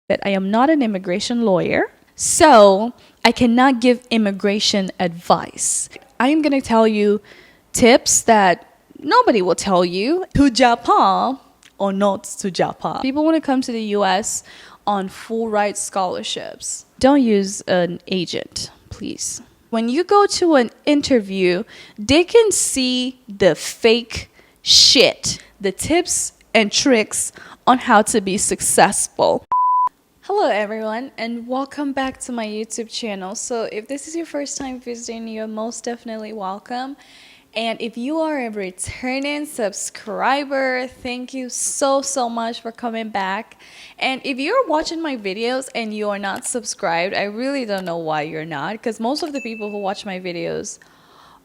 But I am not an immigration lawyer, so I cannot give immigration advice. I am going to tell you tips that nobody will tell you to Japan or not to Japan. People want to come to the US on full ride scholarships. Don't use an agent, please. When you go to an interview, they can see the fake shit, the tips and tricks on how to be successful. Hello everyone and welcome back to my YouTube channel. So if this is your first time visiting, you're most definitely welcome. And if you are a returning subscriber, thank you so much for coming back. And if you're watching my videos and you are not subscribed, I really don't know why you're not, because most of the people who watch my videos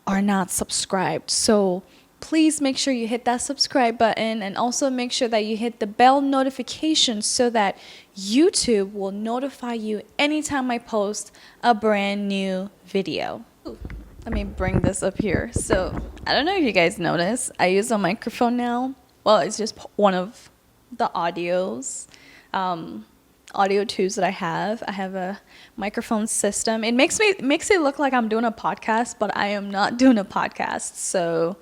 are not subscribed. So please make sure you hit that subscribe button and also make sure that you hit the bell notification so that YouTube will notify you anytime I post a brand new video. Let me bring this up here. So I don't know if you guys notice, I use a microphone now. Well, it's just one of the audio tools that I have. I have a microphone system. It makes it look like I'm doing a podcast, but I am not doing a podcast. So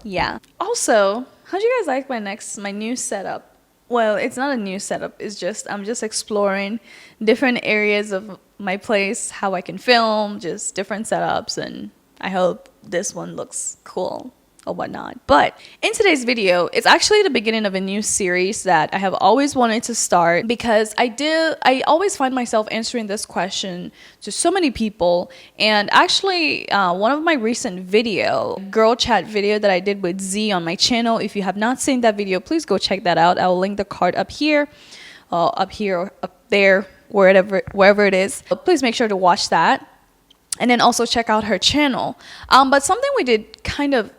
yeah. Also, how'd you guys like my new setup? Well, it's not a new setup. It's just I'm just exploring different areas of my place, how I can film, just different setups, and I hope this one looks cool or whatnot. But in today's video, it's actually the beginning of a new series that I have always wanted to start, because I always find myself answering this question to so many people. And actually one of my recent girl chat video that I did with Z on my channel, if you have not seen that video, please go check that out. I will link the card up here or up there, wherever it is. But please make sure to watch that. And then also check out her channel. But something we did kind of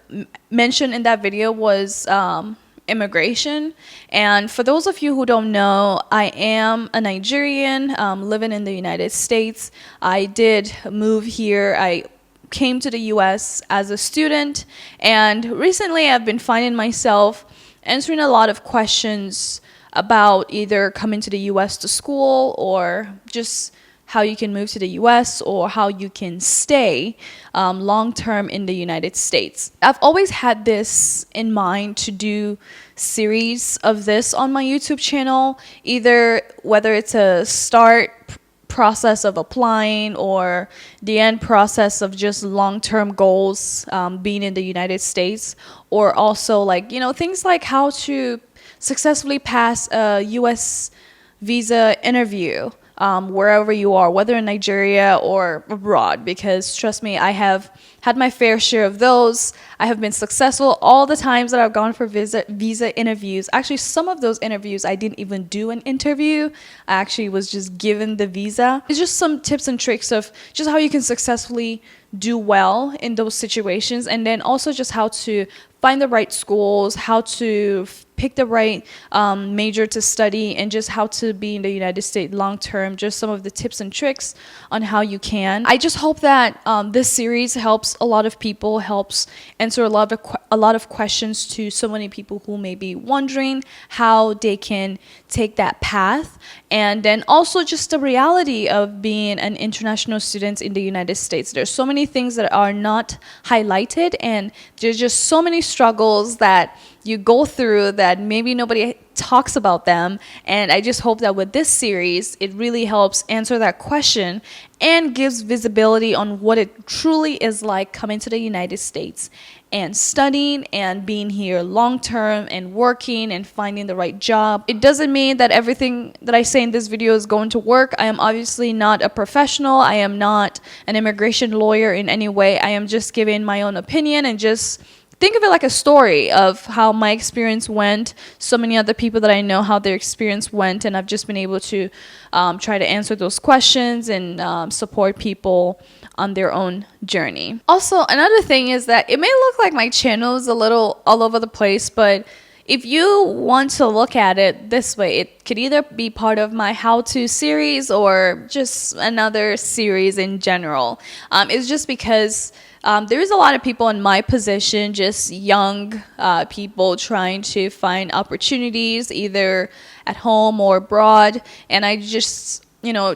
mention in that video was immigration. And for those of you who don't know, I am a Nigerian living in the United States. I did move here. I came to the US as a student. And recently I've been finding myself answering a lot of questions about either coming to the US to school, or just how you can move to the US, or how you can stay long-term in the United States. I've always had this in mind to do series of this on my YouTube channel, whether it's a start process of applying or the end process of just long-term goals being in the United States, or also things like how to successfully pass a US visa interview wherever you are, whether in Nigeria or abroad, because trust me, I have had my fair share of those. I have been successful all the times that I've gone for visa interviews. Actually, some of those interviews, I didn't even do an interview. I actually was just given the visa. It's just some tips and tricks of just how you can successfully do well in those situations, and then also just how to find the right schools, how to pick the right major to study, and just how to be in the United States long term, just some of the tips and tricks on how you can. I just hope that this series helps a lot of people, helps answer a lot of questions to so many people who may be wondering how they can take that path, and then also just the reality of being an international student in the United States. There's so many things that are not highlighted, and there's just so many struggles that you go through that maybe nobody talks about them. And I just hope that with this series, it really helps answer that question and gives visibility on what it truly is like coming to the United States and studying and being here long term and working and finding the right job. It doesn't mean that everything that I say in this video is going to work. I am obviously not a professional. I am not an immigration lawyer in any way. I am just giving my own opinion, and just think of it like a story of how my experience went, so many other people that I know how their experience went, and I've just been able to try to answer those questions and support people on their own journey. Also, another thing is that it may look like my channel is a little all over the place, but if you want to look at it this way, it could either be part of my how-to series or just another series in general. It's just because There is a lot of people in my position, just young people trying to find opportunities either at home or abroad. And I just,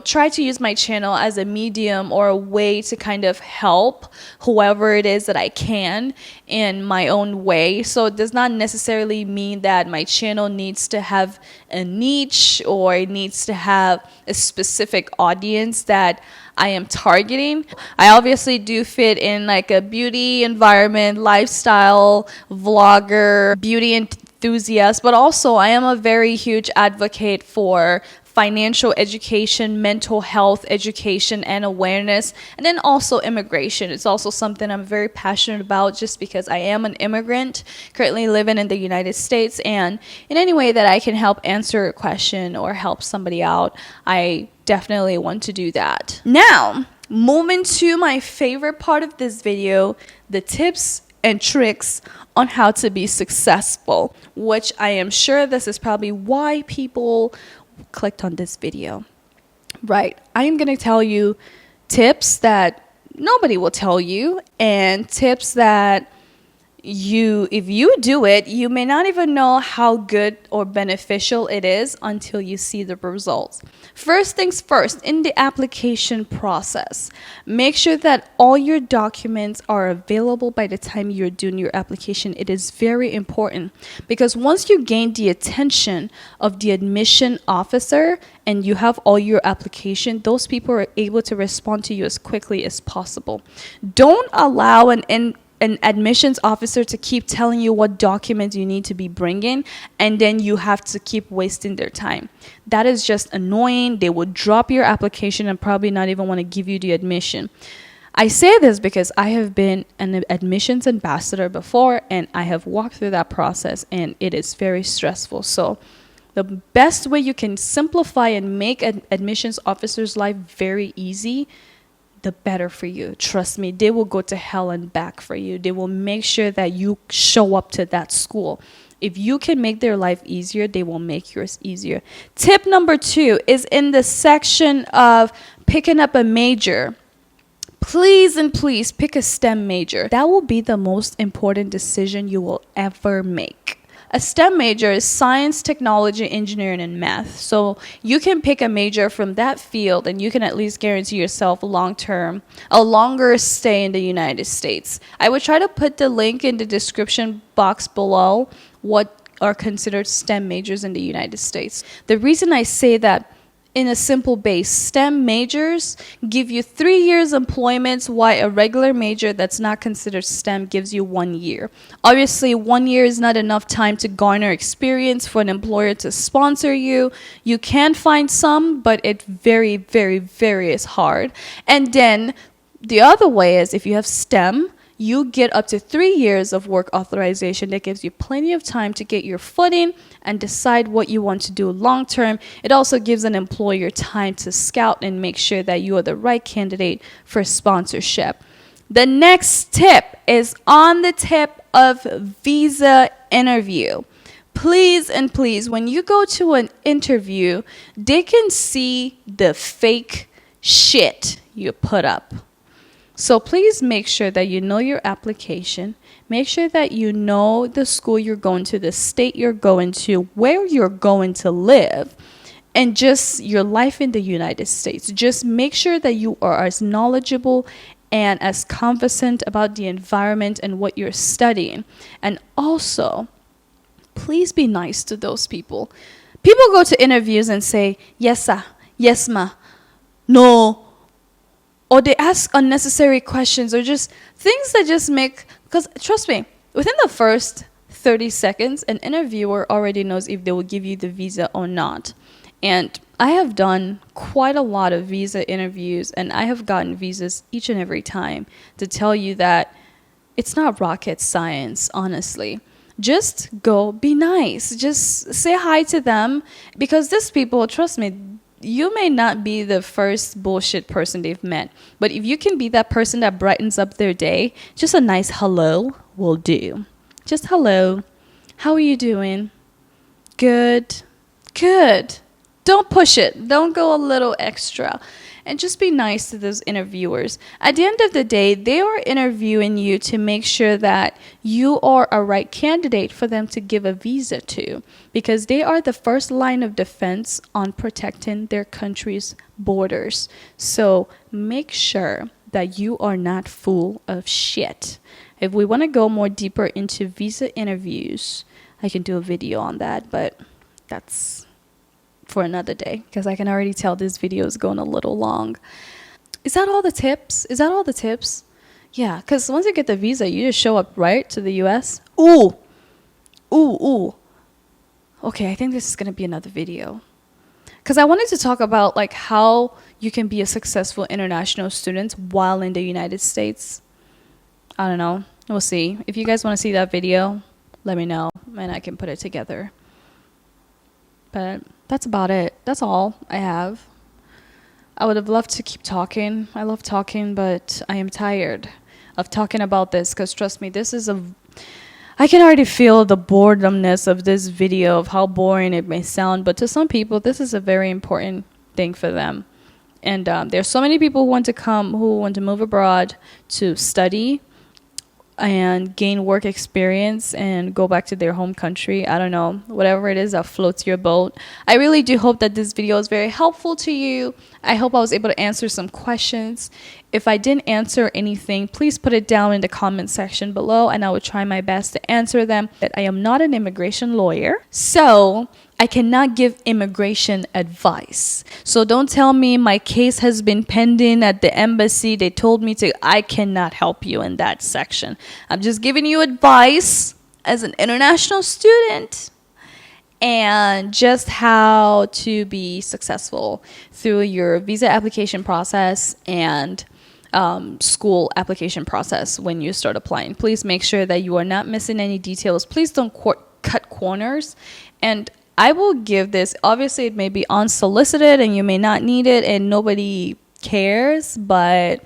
try to use my channel as a medium or a way to kind of help whoever it is that I can in my own way. So it does not necessarily mean that my channel needs to have a niche or it needs to have a specific audience that I am targeting. I obviously do fit in like a beauty environment, lifestyle vlogger, beauty enthusiast, but also I am a very huge advocate for financial education, mental health education and awareness, and then also immigration. It's also something I'm very passionate about just because I am an immigrant currently living in the United States, and in any way that I can help answer a question or help somebody out, I definitely want to do that. Now, moving to my favorite part of this video, the tips and tricks on how to be successful, which I am sure this is probably why people clicked on this video. Right, I am going to tell you tips that nobody will tell you, and tips that if you do it, you may not even know how good or beneficial it is until you see the results. First things first, in the application process, make sure that all your documents are available by the time you're doing your application. It is very important because once you gain the attention of the admission officer and you have all your application, those people are able to respond to you as quickly as possible. Don't allow an admissions officer to keep telling you what documents you need to be bringing, and then you have to keep wasting their time. That is just annoying. They will drop your application and probably not even want to give you the admission. I say this because I have been an admissions ambassador before, and I have walked through that process, and it is very stressful. So the best way you can simplify and make an admissions officer's life very easy, the better for you. Trust me, they will go to hell and back for you. They will make sure that you show up to that school. If you can make their life easier, they will make yours easier. Tip number 2 is in the section of picking up a major. Please and please pick a STEM major. That will be the most important decision you will ever make. A STEM major is science, technology, engineering, and math. So you can pick a major from that field and you can at least guarantee yourself a longer stay in the United States. I would try to put the link in the description box below what are considered STEM majors in the United States. The reason I say that in a simple base, STEM majors give you 3 years employment, while a regular major that's not considered STEM gives you 1 year. Obviously, 1 year is not enough time to garner experience for an employer to sponsor you. You can find some, but it very, very, very is hard. And then the other way is if you have STEM, you get up to 3 years of work authorization. That gives you plenty of time to get your footing and decide what you want to do long term. It also gives an employer time to scout and make sure that you are the right candidate for sponsorship. The next tip is on the tip of visa interview. Please and please, when you go to an interview, they can see the fake shit you put up. So please make sure that you know your application. Make sure that you know the school you're going to, the state you're going to, where you're going to live, and just your life in the United States. Just make sure that you are as knowledgeable and as conversant about the environment and what you're studying. And also, please be nice to those people. People go to interviews and say, yes, sir, yes, ma, no. Or they ask unnecessary questions or just things that just make, because trust me, within the first 30 seconds, an interviewer already knows if they will give you the visa or not. And I have done quite a lot of visa interviews, and I have gotten visas each and every time to tell you that it's not rocket science, honestly. Just go be nice. Just say hi to them, because these people, trust me, you may not be the first bullshit person they've met, but if you can be that person that brightens up their day, just a nice hello will do. Just hello. How are you doing? Good. Good. Don't push it. Don't go a little extra. And just be nice to those interviewers. At the end of the day, they are interviewing you to make sure that you are a right candidate for them to give a visa to, because they are the first line of defense on protecting their country's borders. So make sure that you are not full of shit. If we want to go more deeper into visa interviews, I can do a video on that, but that's for another day, because I can already tell this video is going a little long. Is that all the tips? Yeah, because once you get the visa, you just show up, right, to the US. Ooh. Okay, I think this is going to be another video, because I wanted to talk about like how you can be a successful international student while in the United States. I don't know. We'll see. If you guys want to see that video, let me know and I can put it together. But that's about it. That's all I have. I would have loved to keep talking. I love talking, but I am tired of talking about this, because trust me, I can already feel the boredomness of this video, of how boring it may sound, but to some people, this is a very important thing for them. And there's so many people who want to move abroad to study and gain work experience and go back to their home country. I don't know, whatever it is that floats your boat. I really do hope that this video is very helpful to you. I hope I was able to answer some questions. If I didn't answer anything, please put it down in the comment section below and I will try my best to answer them. I am not an immigration lawyer, so I cannot give immigration advice. So don't tell me my case has been pending at the embassy. They told me to. I cannot help you in that section. I'm just giving you advice as an international student and just how to be successful through your visa application process and school application process when you start applying. Please make sure that you are not missing any details. Please don't cut corners. And I will give this, obviously it may be unsolicited and you may not need it and nobody cares, but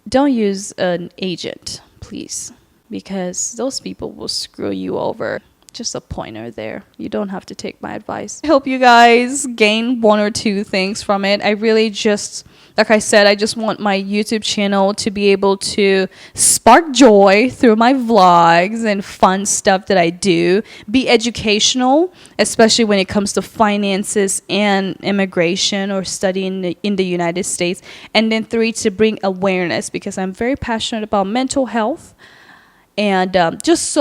don't use an agent, please, because those people will screw you over. Just a pointer there. You don't have to take my advice. I hope you guys gain one or two things from it. I really just, like I said, I just want my YouTube channel to be able to spark joy through my vlogs and fun stuff that I do. Be educational, especially when it comes to finances and immigration or studying in the United States. And then 3, to bring awareness, because I'm very passionate about mental health. And just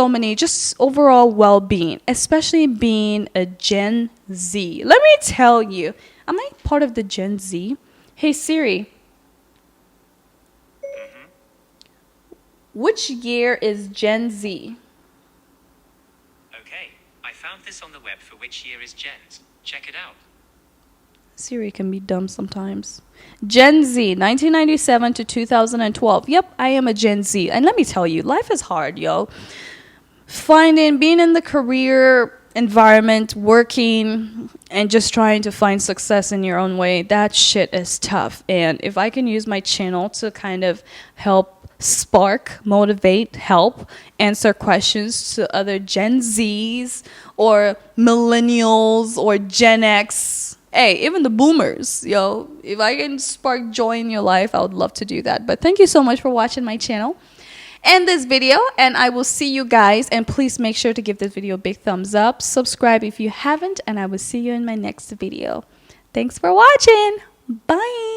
overall well-being, especially being a Gen Z. Let me tell you, am I part of the Gen Z? Hey Siri, which year is Gen Z? Okay, I found this on the web for which year is Gen's. Check it out. Siri can be dumb sometimes. Gen Z, 1997 to 2012. Yep, I am a Gen Z. And let me tell you, life is hard, yo. Being in the career environment, working, and just trying to find success in your own way, that shit is tough. And if I can use my channel to kind of help spark, motivate, help answer questions to other Gen Zs or millennials or Gen X, hey, even the boomers, yo, if I can spark joy in your life, I would love to do that. But thank you so much for watching my channel and this video, and I will see you guys. And please make sure to give this video a big thumbs up, subscribe if you haven't, and I will see you in my next video. Thanks for watching. Bye.